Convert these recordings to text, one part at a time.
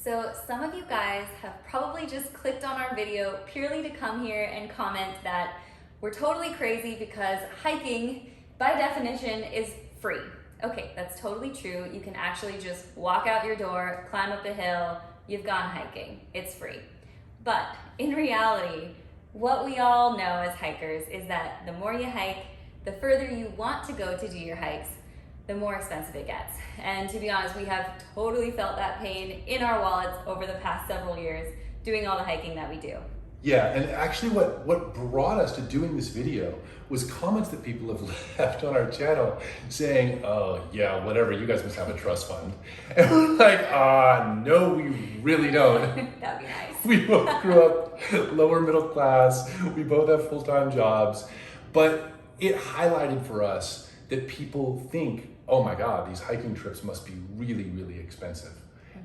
So some of you guys have probably just clicked on our video purely to come here and comment that we're totally crazy because hiking, by definition, is free. Okay, that's totally true. You can actually just walk out your door, climb up a hill, you've gone hiking. It's free. But in reality, what we all know as hikers is that the more you hike, the further you want to go to do your hikes, the more expensive it gets. And to be honest, we have totally felt that pain in our wallets over the past several years doing all the hiking that we do. Yeah, and actually what brought us to doing this video was comments that people have left on our channel saying, oh yeah, whatever, you guys must have a trust fund. And we're like, no, we really don't. That'd be nice. We both grew up lower middle class, we both have full-time jobs, but it highlighted for us that people think, oh my God, these hiking trips must be really, really expensive.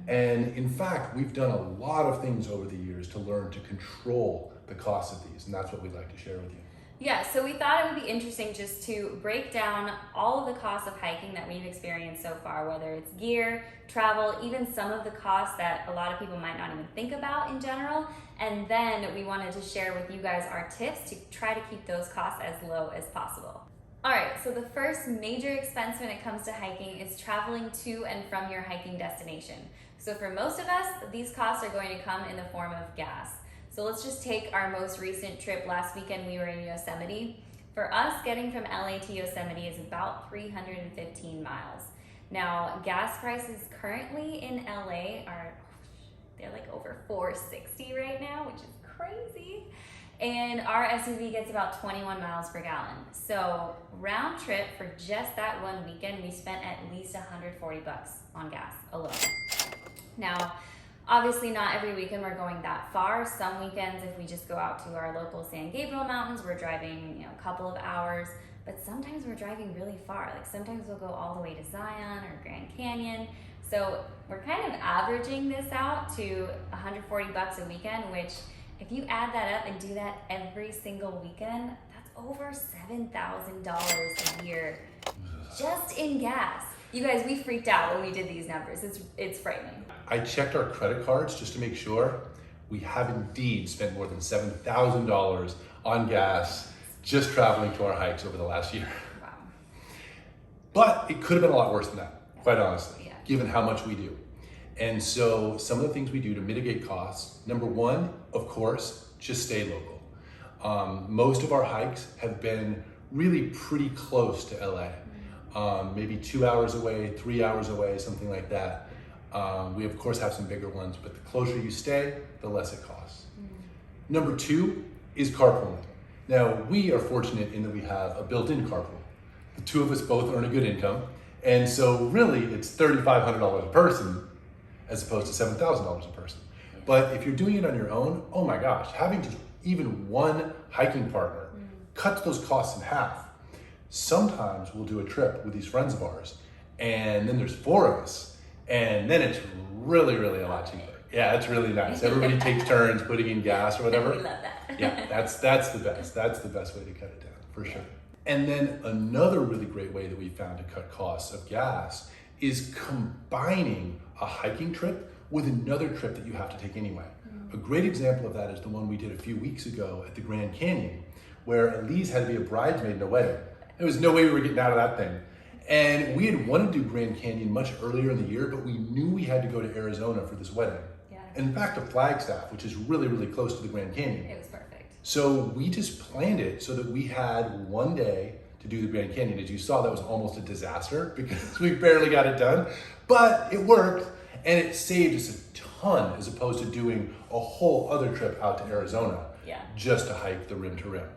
And in fact, we've done a lot of things over the years to learn to control the cost of these, and that's what we'd like to share with you. Yeah, so we thought it would be interesting just to break down all of the costs of hiking that we've experienced so far, whether it's gear, travel, even some of the costs that a lot of people might not even think about in general. And then we wanted to share with you guys our tips to try to keep those costs as low as possible. All right, so the first major expense when it comes to hiking is traveling to and from your hiking destination. So for most of us, these costs are going to come in the form of gas. So let's just take our most recent trip. Last weekend, we were in Yosemite. For us, getting from LA to Yosemite is about 315 miles. Now, gas prices currently in LA they're like over $4.60 right now, which is crazy. And our SUV gets about 21 miles per gallon. So round trip for just that one weekend, we spent at least $140 on gas alone. Now, obviously not every weekend we're going that far. Some weekends, if we just go out to our local San Gabriel Mountains, we're driving a couple of hours, but sometimes we're driving really far. Like sometimes we'll go all the way to Zion or Grand Canyon. So we're kind of averaging this out to $140 a weekend, which if you add that up and do that every single weekend, that's over $7,000 a year just in gas. You guys, we freaked out when we did these numbers. It's frightening. I checked our credit cards just to make sure. We have indeed spent more than $7,000 on gas just traveling to our hikes over the last year. Wow. But it could have been a lot worse than that, quite honestly, Yeah. given how much we do. And so some of the things we do to mitigate costs, number one, of course, just stay local. Most of our hikes have been really pretty close to LA. Maybe 2 hours away, 3 hours away, something like that. We of course have some bigger ones, but the closer you stay, the less it costs. Number two is carpooling. Now, we are fortunate in that we have a built-in carpool. The two of us both earn a good income, and so really it's $3,500 a person as opposed to $7,000 a person. But if you're doing it on your own, oh my gosh, having just even one hiking partner cuts those costs in half. Sometimes we'll do a trip with these friends of ours, and then there's four of us, and then it's really, really a lot cheaper. Yeah, it's really nice. Everybody takes turns putting in gas or whatever. We love that. Yeah, that's the best. That's the best way to cut it down, for sure. And then another really great way that we found to cut costs of gas is combining a hiking trip with another trip that you have to take anyway. A great example of that is the one we did a few weeks ago at the Grand Canyon, where Elise had to be a bridesmaid in a wedding. There was no way we were getting out of that thing. And we had wanted to do Grand Canyon much earlier in the year, but we knew we had to go to Arizona for this wedding. Yeah. In fact, to Flagstaff, which is really, really close to the Grand Canyon. It was perfect. So we just planned it so that we had one day to do the Grand Canyon. As you saw, that was almost a disaster because we barely got it done, but it worked and it saved us a ton as opposed to doing a whole other trip out to Arizona just to hike the rim to rim.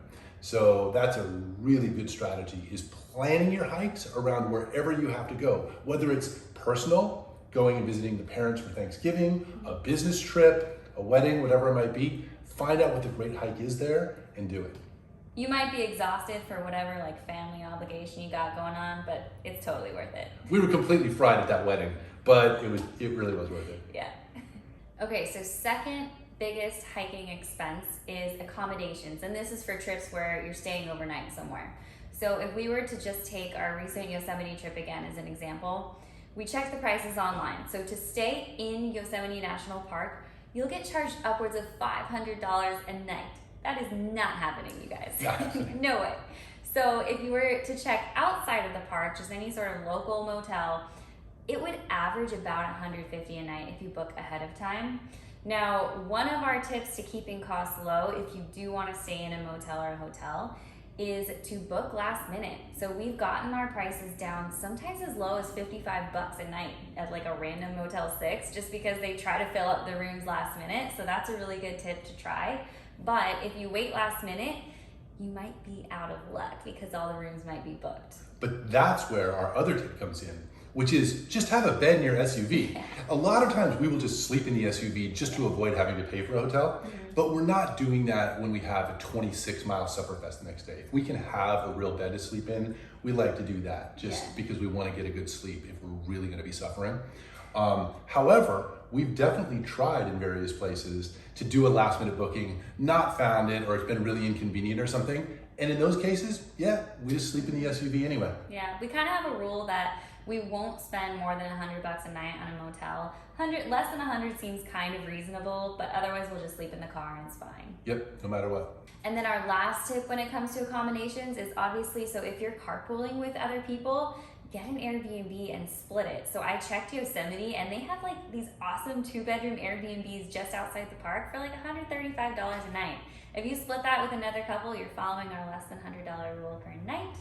So that's a really good strategy, is planning your hikes around wherever you have to go, whether it's personal, going and visiting the parents for Thanksgiving, a business trip, a wedding, whatever it might be. Find out what the great hike is there and do it. You might be exhausted for whatever like family obligation you got going on, but it's totally worth it. We were completely fried at that wedding, but it really was worth it. Yeah. Okay, so second biggest hiking expense is accommodations, and this is for trips where you're staying overnight somewhere. So if we were to just take our recent Yosemite trip again as an example, We checked the prices online. So to stay in Yosemite National Park, you'll get charged upwards of $500 a night. That is not happening, you guys. No way. So if you were to check outside of the park, just any sort of local motel, it would average about $150 a night if you book ahead of time. Now, one of our tips to keeping costs low, if you do want to stay in a motel or a hotel, is to book last minute. So we've gotten our prices down sometimes as low as $55 a night at like a random Motel 6, just because they try to fill up the rooms last minute. So that's a really good tip to try. But if you wait last minute, you might be out of luck because all the rooms might be booked. But that's where our other tip comes in, which is just have a bed in your SUV. Yeah. A lot of times we will just sleep in the SUV just to avoid having to pay for a hotel, but we're not doing that when we have a 26-mile Supperfest the next day. If we can have a real bed to sleep in, we like to do that just because we want to get a good sleep if we're really going to be suffering. However, we've definitely tried in various places to do a last minute booking, not found it, or it's been really inconvenient or something. And in those cases, yeah, we just sleep in the SUV anyway. Yeah, we kind of have a rule that we won't spend more than $100 a night on a motel. Less than 100 seems kind of reasonable, but otherwise we'll just sleep in the car and it's fine. Yep, no matter what. And then our last tip when it comes to accommodations is obviously, so if you're carpooling with other people, get an Airbnb and split it. So I checked Yosemite and they have like these awesome 2-bedroom Airbnbs just outside the park for like $135 a night. If you split that with another couple, you're following our less than $100 rule per night.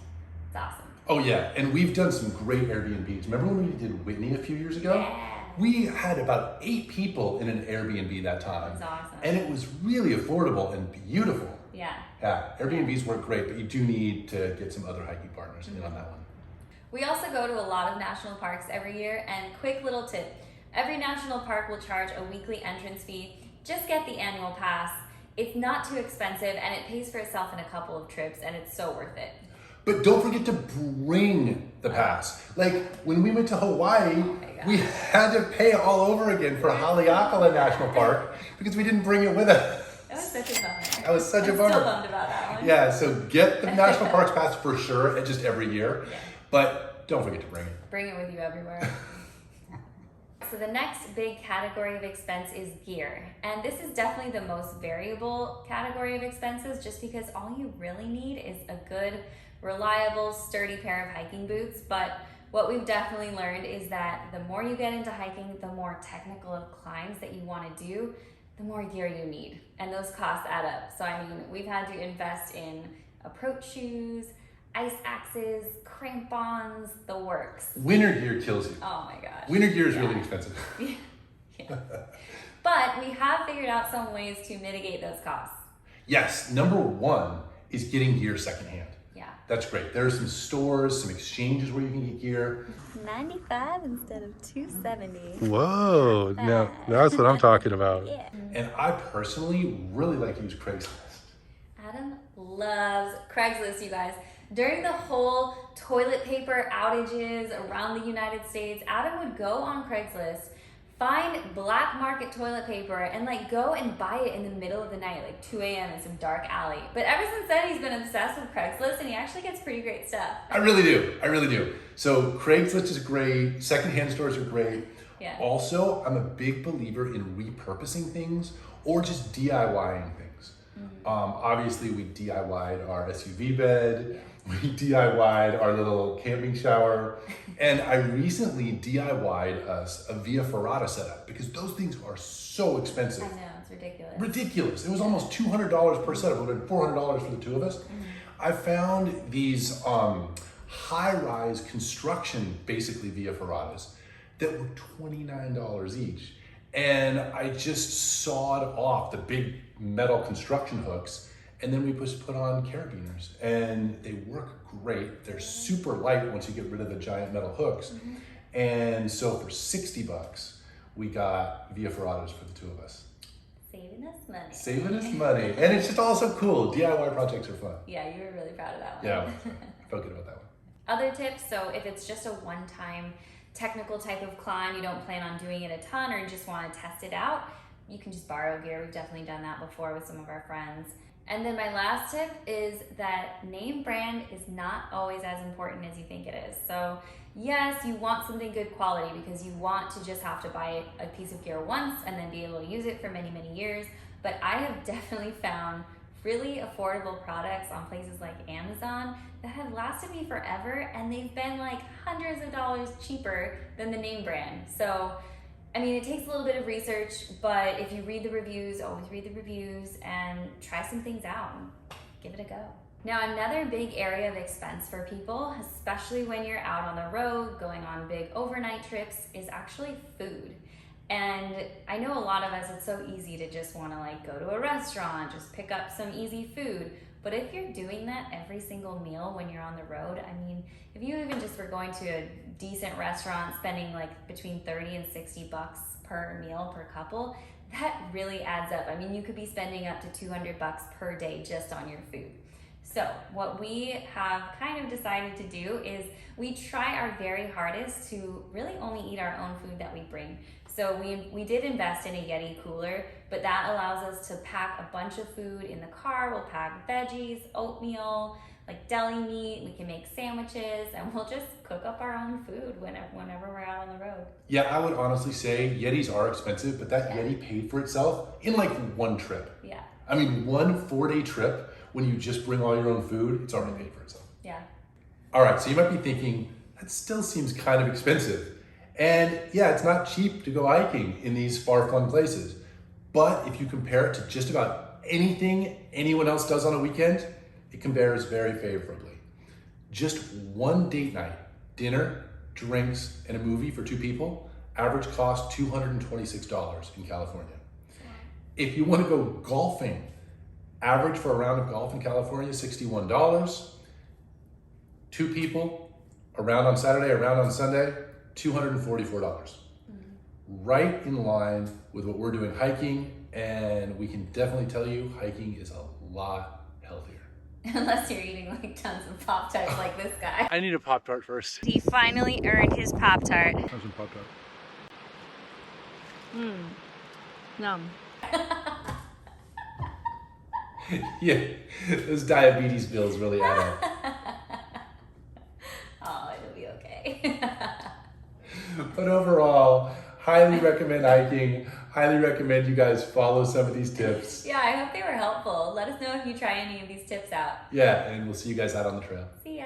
It's awesome. Oh yeah, and we've done some great Airbnbs. Remember when we did Whitney a few years ago? Yeah. We had about 8 people in an Airbnb that time. That's awesome. And it was really affordable and beautiful. Yeah. Yeah, Airbnbs work great, but you do need to get some other hiking partners in on that one. We also go to a lot of national parks every year, and quick little tip, every national park will charge a weekly entrance fee. Just get the annual pass. It's not too expensive and it pays for itself in a couple of trips and it's so worth it. But don't forget to bring the pass. Like when we went to Hawaii, we had to pay all over again for Haleakala National Park because we didn't bring it with us. That was such a bummer. That was such a I'm bummer. still bummed about that one. Yeah, so get the National Parks Pass for sure, and just every year. Yeah. But don't forget to bring it. Bring it with you everywhere. So the next big category of expense is gear. And this is definitely the most variable category of expenses just because all you really need is a good, reliable, sturdy pair of hiking boots. But what we've definitely learned is that the more you get into hiking, the more technical of climbs that you want to do, the more gear you need. And those costs add up. So I mean, we've had to invest in approach shoes, ice axes, crampons, the works. Winter gear kills you. Oh my gosh. Winter gear is really expensive. Yeah. But we have figured out some ways to mitigate those costs. Yes, number one is getting gear secondhand. Yeah. That's great. There are some stores, some exchanges where you can get gear. 95 instead of 270. Whoa, now that's what I'm talking about. Yeah. And I personally really like to use Craigslist. Adam loves Craigslist, you guys. During the whole toilet paper outages around the United States, Adam would go on Craigslist, find black market toilet paper, and like go and buy it in the middle of the night, like 2 a.m. in some dark alley. But ever since then, he's been obsessed with Craigslist, and he actually gets pretty great stuff. I really do. So Craigslist is great. Secondhand stores are great. Yeah. Also, I'm a big believer in repurposing things or just DIYing things. Obviously, we DIY'd our SUV bed. We DIY'd our little camping shower. And I recently DIY'd us a Via Ferrata setup because those things are so expensive. I know, it's ridiculous. Ridiculous. It was almost $200 per setup. It would have been $400 for the two of us. I found these high-rise construction, basically Via Ferratas, that were $29 each. And I just sawed off the big metal construction hooks, and then we just put on carabiners, and they work great. They're super light once you get rid of the giant metal hooks. And so for $60, we got Via Ferratas for the two of us. Saving us money. Saving us money. And it's just also cool. DIY projects are fun. Yeah, you were really proud of that one. Yeah, felt good about that one. Other tips, so if it's just a one-time technical type of climb, you don't plan on doing it a ton or you just want to test it out, you can just borrow gear. We've definitely done that before with some of our friends. And then my last tip is that name brand is not always as important as you think it is. So Yes, you want something good quality because you want to just have to buy a piece of gear once and then be able to use it for many, many years. But I have definitely found really affordable products on places like Amazon that have lasted me forever, and they've been like hundreds of dollars cheaper than the name brand. So, I mean, it takes a little bit of research, but if you read the reviews, always read the reviews and try some things out. Give it a go. Now, another big area of expense for people, especially when you're out on the road, going on big overnight trips, is actually food. And I know a lot of us, it's so easy to just want to like go to a restaurant, just pick up some easy food. But if you're doing that every single meal when you're on the road, I mean, if you even just were going to a decent restaurant, spending like between 30 and 60 bucks per meal per couple, that really adds up. I mean, you could be spending up to 200 bucks per day just on your food. So what we have kind of decided to do is we try our very hardest to really only eat our own food that we bring. So we did invest in a Yeti cooler, but that allows us to pack a bunch of food in the car. We'll pack veggies, oatmeal, like deli meat. We can make sandwiches, and we'll just cook up our own food whenever we're out on the road. Yeah, I would honestly say Yetis are expensive, but that Yeti paid for itself in like one trip. Yeah. I mean, 1 4-day trip, when you just bring all your own food, it's already paid for itself. Yeah. All right, so you might be thinking, that still seems kind of expensive. And yeah, it's not cheap to go hiking in these far-flung places. But if you compare it to just about anything anyone else does on a weekend, it compares very favorably. Just one date night, dinner, drinks, and a movie for 2 people, average cost $226 in California. If you want to go golfing, average for a round of golf in California, $61. 2 people, a round on Saturday, a round on Sunday, $244. Right in line with what we're doing hiking, and we can definitely tell you hiking is a lot healthier. Unless you're eating like tons of Pop-Tarts like this guy. I need a Pop-Tart first. He finally earned his Pop-Tart. Have some Pop-Tart. Yum. Yeah, those diabetes bills really add up. Oh, it'll be okay. But overall, highly recommend hiking. Highly recommend you guys follow some of these tips. Yeah, I hope they were helpful. Let us know if you try any of these tips out. Yeah, and we'll see you guys out on the trail. See ya.